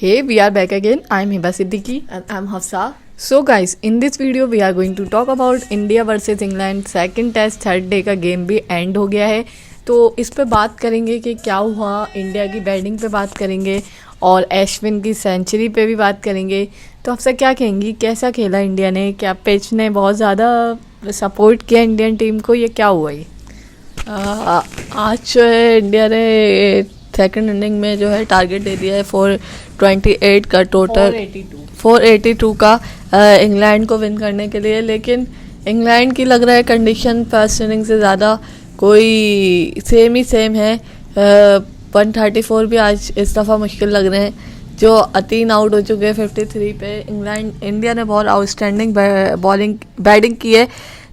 Hey, we are back again. I'm Hiba Siddiqui. And I'm Hafsa. So guys, in this video we are going to talk about India versus England. Second test third day का game भी end हो गया है, तो इस पे बात करेंगे कि क्या हुआ, इंडिया की बैटिंग पे बात करेंगे और अश्विन की सेंचुरी पे भी बात करेंगे। तो आपसे क्या कहेंगी, कैसा खेला इंडिया ने? क्या पिच ने बहुत ज़्यादा सपोर्ट किया इंडियन टीम को, ये क्या हुआ ये? आज जो है इंडिया ने सेकंड इनिंग में जो है टारगेट दे दिया है 428 का टोटल, 482 का इंग्लैंड को विन करने के लिए। लेकिन इंग्लैंड की लग रहा है कंडीशन फर्स्ट इनिंग से ज़्यादा कोई सेम है। 134 भी आज इस दफ़ा मुश्किल लग रहे हैं, जो 3 आउट हो चुके हैं 53 पे। इंडिया ने बहुत आउटस्टैंडिंग बैटिंग की है,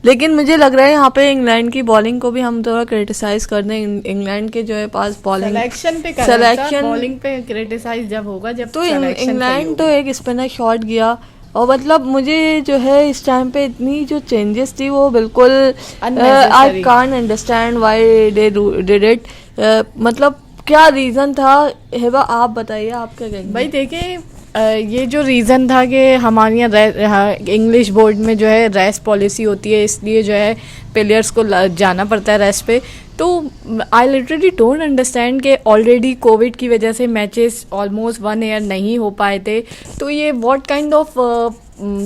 लेकिन मुझे लग रहा है यहाँ पे इंग्लैंड की बॉलिंग को भी हम थोड़ा क्रिटिसाइज कर दें। इंग्लैंड के जो है पास बॉलिंग सिलेक्शन बॉलिंग पे क्रिटिसाइज जब होगा जब तो इंग्लैंड तो एक स्पिनर शॉट गया, और मतलब मुझे जो है इस टाइम पे इतनी जो चेंजेस थी वो बिल्कुल I can't understand why they did it. मतलब क्या रीज़न था? हिबा आप बताइए, आप क्या कहेंगे? भाई देखिए, ये जो रीज़न था कि हमारे यहाँ इंग्लिश बोर्ड में जो है रेस्ट पॉलिसी होती है, इसलिए जो है प्लेयर्स को जाना पड़ता है रेस्ट पे। तो आई लिटरली डोंट अंडरस्टैंड कि ऑलरेडी कोविड की वजह से मैचेस ऑलमोस्ट 1 ईयर नहीं हो पाए थे, तो ये what kind of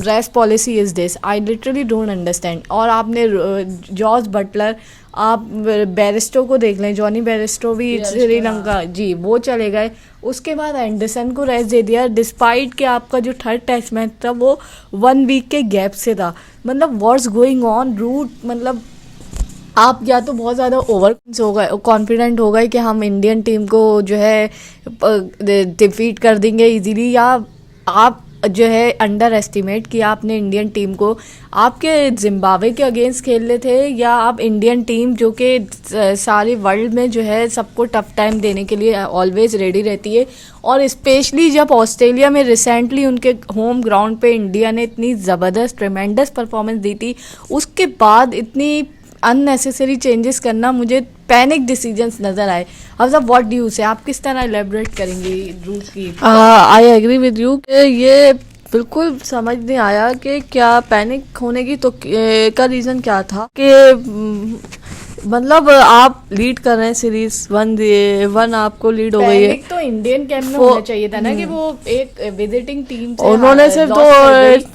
rest policy is this? I literally don't understand. और आपने जॉर्ज बटलर, आप बैरिस्टो को देख लें, जॉनी बैरिस्टो भी श्रीलंका जी वो चले गए। उसके बाद एंडरसन को रेस्ट दे दिया, डिस्पाइट कि आपका जो थर्ड टेस्ट मैच था वो 1 वीक के गैप से था। मतलब व्हाट्स गोइंग ऑन रूट? मतलब आप या तो बहुत ज़्यादा ओवर हो गए, कॉन्फिडेंट हो गए कि हम इंडियन टीम को जो है डिफीट कर देंगे इजीली, या आप जो है अंडर एस्टिमेट किया आपने इंडियन टीम को। आपके जिम्बाब्वे के अगेंस्ट खेल रहे थे, या आप इंडियन टीम जो कि सारे वर्ल्ड में जो है सबको टफ टाइम देने के लिए ऑलवेज रेडी रहती है, और स्पेशली जब ऑस्ट्रेलिया में रिसेंटली उनके होम ग्राउंड पे इंडिया ने इतनी ज़बरदस्त ट्रेमेंडस परफॉर्मेंस दी थी, उसके बाद इतनी अननेसेसरी चेंजेस करना मुझे पैनिक डिसीजंस नजर आए। अब सब व्हाट डू यू से, आप किस तरह एलेबोरेट करेंगे रूट की? आई एग्री विद यू कि ये बिल्कुल समझ नहीं आया कि क्या पैनिक होने की तो का रीज़न क्या था कि मतलब आप लीड कर रहे हैं सीरीज 1 आपको लीड हो गई है। तो इंडियन कैंप में होना चाहिए था ना कि वो एक विजिटिंग टीम से उन्होंने सिर्फ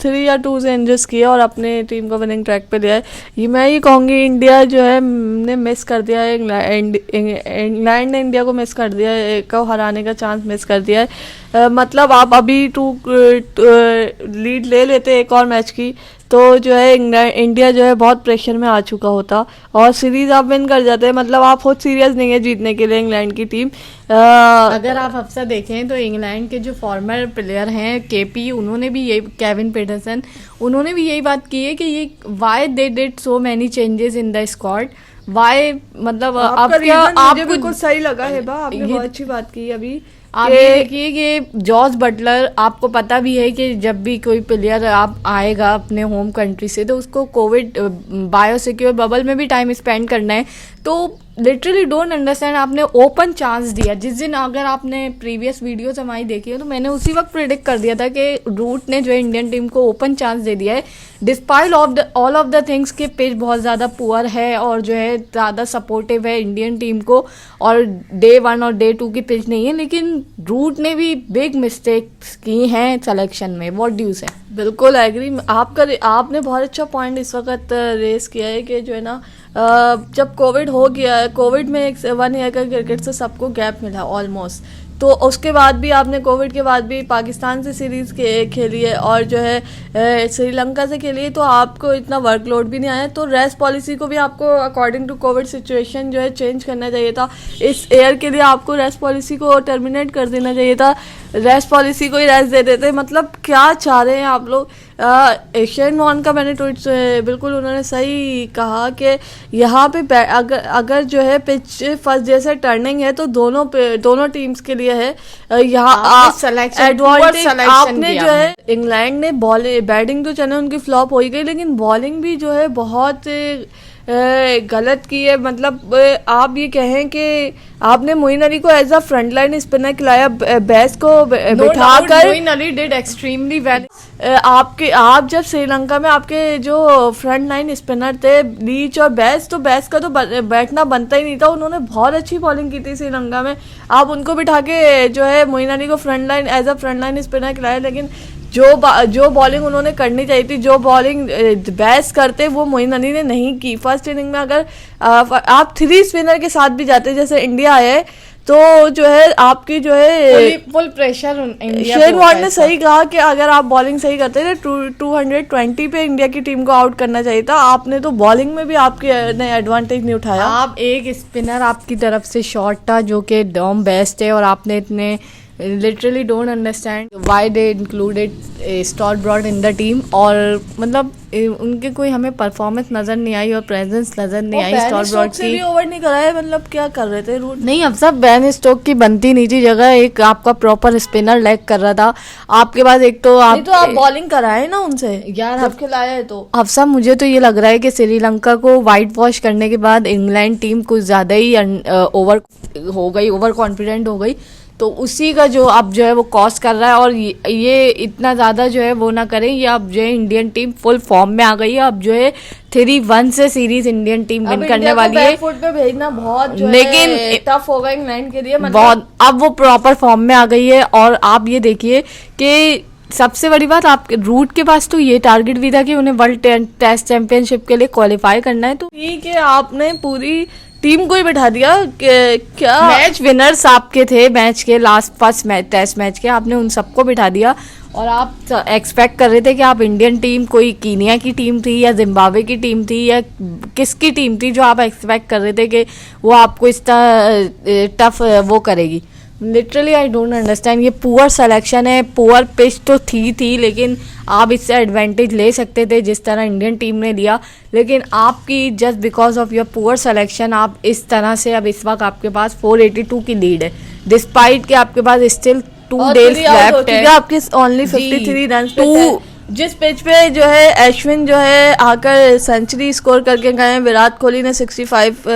3 या 2 से एडजस्ट किया और अपने टीम को विनिंग ट्रैक पे लिया है। ये मैं ये कहूँगी इंडिया जो है ने मिस कर दिया है, इंग्लैंड ने इंडिया को मिस कर दिया है, को हराने का चांस मिस कर दिया है। मतलब आप अभी 2 लीड ले लेते एक और मैच की, तो जो है इंडिया जो है बहुत प्रेशर में आ चुका होता और सीरीज आप विन कर जाते हैं। मतलब आप बहुत सीरियस नहीं है जीतने के लिए इंग्लैंड की टीम। अगर आप अफसा देखें तो इंग्लैंड के जो फॉर्मर प्लेयर हैं केपी, उन्होंने भी यही, केविन पीटरसन, उन्होंने भी यही बात की है कि ये why they did so many changes in the squad, why मतलब आपको बिल्कुल सही लगा है बा, आपने बहुत अच्छी बात की। अभी आप ये देखिए कि जॉर्ज बटलर, आपको पता भी है कि जब भी कोई प्लेयर आप आएगा अपने होम कंट्री से तो उसको कोविड बायोसिक्योर बबल में भी टाइम स्पेंड करना है। तो लिटरली डोंट अंडरस्टैंड, आपने ओपन चांस दिया। जिस दिन, अगर आपने प्रीवियस वीडियोस हमारी देखी है तो मैंने उसी वक्त प्रेडिक्ट कर दिया था कि रूट ने जो है इंडियन टीम को ओपन चांस दे दिया है, despite all of the things के पिच बहुत ज़्यादा पुअर है और जो है ज़्यादा सपोर्टिव है इंडियन टीम को, और डे 1 और डे 2 की पिच नहीं है। लेकिन रूट ने भी बिग मिस्टेक्स की हैं सिलेक्शन में। व्हाट डू यू से? बिल्कुल एग्री। आपने बहुत अच्छा पॉइंट इस वक्त रेस किया है कि जो है ना, जब कोविड हो गया, कोविड में 1 ईयर का क्रिकेट से सबको गैप मिला ऑलमोस्ट, तो उसके बाद भी आपने कोविड के बाद भी पाकिस्तान से सीरीज़ खेली है और जो है श्रीलंका से खेली है, तो आपको इतना वर्कलोड भी नहीं आया। तो रेस्ट पॉलिसी को भी आपको अकॉर्डिंग टू कोविड सिचुएशन जो है चेंज करना चाहिए था। इस ईयर के लिए आपको रेस्ट पॉलिसी को टर्मिनेट कर देना चाहिए था, रेस्ट पॉलिसी को ही रेस्ट दे देते। मतलब क्या चाह रहे हैं आप लोग? एशियन वन का मैंने ट्वीट बिल्कुल उन्होंने सही कहा कि यहाँ पे अगर जो है पिच फर्स्ट जैसे टर्निंग है तो दोनों टीम्स के लिए है। यहाँ एडवांटेज आपने जो है, इंग्लैंड ने बैटिंग तो चले उनकी फ्लॉप हो ही गई, लेकिन बॉलिंग भी जो है बहुत गलत की है। मतलब आप ये कहें कि आपने मोइन अली को as a front line spinner खिलाया, बेस को बिठाकर। Moeen Ali did extremely well. आप जब श्रीलंका में आपके जो फ्रंट लाइन स्पिनर थे लीच और बेस, तो बेस का तो बैठना बनता ही नहीं था। उन्होंने बहुत अच्छी बॉलिंग की थी श्रीलंका में, आप उनको बिठा के जो है मोइन अली को front line as a front line spinner खिलाया। लेकिन जो बॉलिंग उन्होंने करनी चाहिए थी, जो बॉलिंग बेस करते, वो मोइन अली ने नहीं की। फर्स्ट इनिंग में अगर आप 3 स्पिनर के साथ भी जाते जैसे इंडिया है, तो जो है आपकी जो है फुल प्रेशर शेन वॉर्न ने सही कहा कि अगर आप बॉलिंग सही करते थे 220 पे इंडिया की टीम को आउट करना चाहिए था। आपने तो बॉलिंग में भी आपके ने एडवांटेज नहीं उठाया। आप एक स्पिनर आपकी तरफ से शॉट था जो कि डॉम बेस्ट है, और आपने इतने literally don't understand why they included Stuart Broad in the team. और मतलब उनके कोई हमें परफॉर्मेंस नजर नहीं आई और प्रेजेंस नजर नहीं आई स्टॉर्क ब्रॉड की। भी ओवर नहीं कराया, मतलब क्या कर रहे थे रूट? नहीं, अब सब बैन स्टोक की बनती नहीं थी जगह, एक आपका प्रॉपर स्पिनर लैग कर रहा था आपके पास। एक तो आप बॉलिंग कराए ना उनसे यार, जब खिलाया है तो। अब सब मुझे तो ये लग रहा है कि श्रीलंका को वाइट वॉश करने के बाद इंग्लैंड टीम कुछ ज्यादा ही ओवर हो गई, ओवर कॉन्फिडेंट हो गई, तो उसी का जो अब जो है वो कॉस्ट कर रहा है। और ये इतना ज़्यादा जो है वो ना करें। ये अब जो है इंडियन टीम फुल फॉर्म में आ गई है। अब जो है 3-1 से सीरीज इंडियन टीम विन करने वाली है। बैकफुट पे भेजना बहुत जो लेकिन है टफ होगा इंग्लैंड के लिए। मतलब बहुत, अब वो प्रॉपर फॉर्म में आ गई है। और आप ये देखिए कि सबसे बड़ी बात, आपके रूट के पास तो ये टारगेट भी था कि उन्हें वर्ल्ड टेस्ट चैंपियनशिप के लिए क्वालिफाई करना है। तो ठीक है, आपने पूरी टीम को ही बैठा दिया क्या? मैच विनर्स आपके थे मैच के last first match test match के, आपने उन सबको बिठा दिया। और आप एक्सपेक्ट कर रहे थे कि आप इंडियन टीम, कोई कीनिया की टीम थी या जिम्बाब्वे की टीम थी या किसकी टीम थी जो आप एक्सपेक्ट कर रहे थे कि वो आपको इस टफ वो करेगी। Literally I don't understand. ये पुअर सिलेक्शन है, पुअर पिच तो थी, लेकिन आप इससे एडवांटेज ले सकते थे जिस तरह इंडियन टीम ने लिया। लेकिन आपकी just because of your poor selection आप इस तरह से, अब इस वक्त आपके पास 482 की लीड है, डिस्पाइट के आपके पास स्टिल 2 डेज लेफ्ट है। आपके ओनली 53 रन जिस पिच पे जो है अश्विन जो है आकर सेंचुरी स्कोर करके गए, विराट कोहली ने 65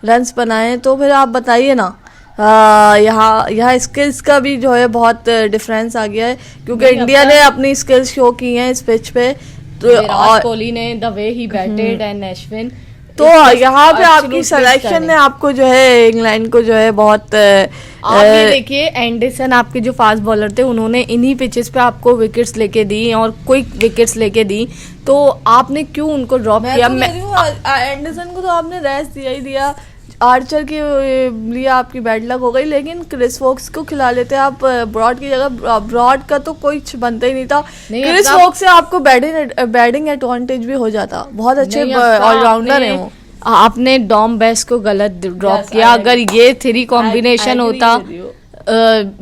रन बनाए, तो फिर आप बताइए ना, यहाँ स्किल्स का भी जो है बहुत डिफरेंस आ गया है, क्योंकि इंडिया ने अपनी स्किल्स शो की हैं इस पिच पे। तो विराट कोहली ने the way he batted and Ashwin, तो यहाँ पे आपकी सिलेक्शन ने आपको जो है इंग्लैंड को जो है बहुत आप ये देखिए एंडरसन आपके जो फास्ट बॉलर थे, उन्होंने इन्हीं पिचेस पे आपको विकेट्स लेके दी और क्विक विकेट्स लेके दी, तो आपने क्यों उनको ड्रॉप किया? एंडरसन को तो आपने रेस्ट दिया ही दिया, आर्चर के लिए आपकी बैड लक हो गई, लेकिन क्रिस वोक्स को खिला लेते आप ब्रॉड की जगह। ब्रॉड का तो कोई बनता ही नहीं था। क्रिस वोक्स से आपको बैटिंग एडवांटेज भी हो जाता। बहुत अच्छे ऑलराउंडर हैं वो। आपने डॉम बेस्ट को गलत ड्रॉप किया। अगर ये 3 कॉम्बिनेशन होता,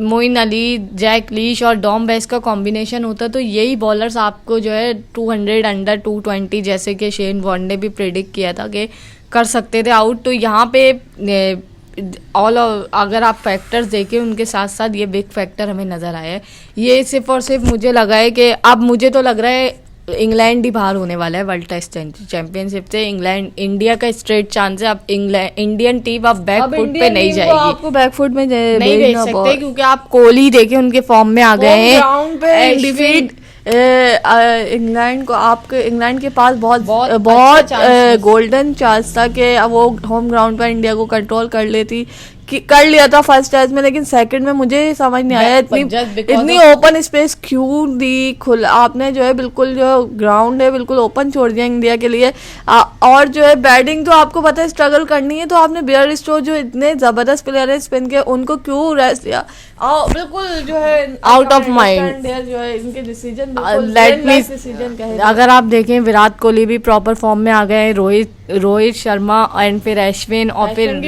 मोइन अली, जैक लीश और डॉम बेस्ट का कॉम्बिनेशन होता, तो यही बॉलर्स आपको जो है 200 अंडर 220 जैसे कि शेन वॉर्न ने भी प्रेडिक्ट किया था कि कर सकते थे आउट। तो यहाँ पे अगर आप फैक्टर्स देखें, उनके साथ साथ ये बिग फैक्टर हमें नज़र आया है। ये सिर्फ और सिर्फ मुझे लगा है कि अब मुझे तो लग रहा है इंग्लैंड ही बाहर होने वाला है वर्ल्ड टेस्ट चैंपियनशिप से। इंडिया का स्ट्रेट चांस है। अब इंडियन टीम अब बैकफुट पे नहीं जाएगी, आपको बैकफुट में नहीं भेज सकते, क्योंकि आप कोहली देखे उनके फॉर्म में आ गए हैं। ग्राउंड पे डिफीट इंग्लैंड को, आपके इंग्लैंड के पास बहुत गोल्डन चांस था कि वो होम ग्राउंड पर इंडिया को कंट्रोल कर लेती, कर लिया था फर्स्ट टेस्ट में, लेकिन सेकंड में मुझे समझ नहीं आया इतनी ओपन स्पेस क्यों दी। खुला आपने जो है बिल्कुल जो ग्राउंड है बिल्कुल ओपन छोड़ दिया इंडिया के लिए। और जो है बैटिंग तो आपको पता है स्ट्रगल करनी है, तो आपने बेयर स्टो जो इतने जबरदस्त प्लेयर है स्पिन के, उनको क्यों रेस्ट दिया? बिल्कुल जो है आउट ऑफ माइंड जो है इनके डिसीजन। अगर आप देखें विराट कोहली भी प्रॉपर फॉर्म में आ गए, रोहित शर्मा एंड फिर अश्विन और फिर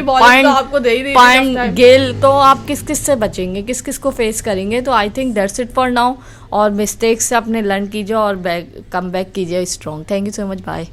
गेल, तो आप किस किस से बचेंगे, किस किस को फेस करेंगे? तो I think that's it for now. और मिस्टेक्स से अपने लर्न कीजिए और कम बैक कीजिए strong. Thank you so much, bye.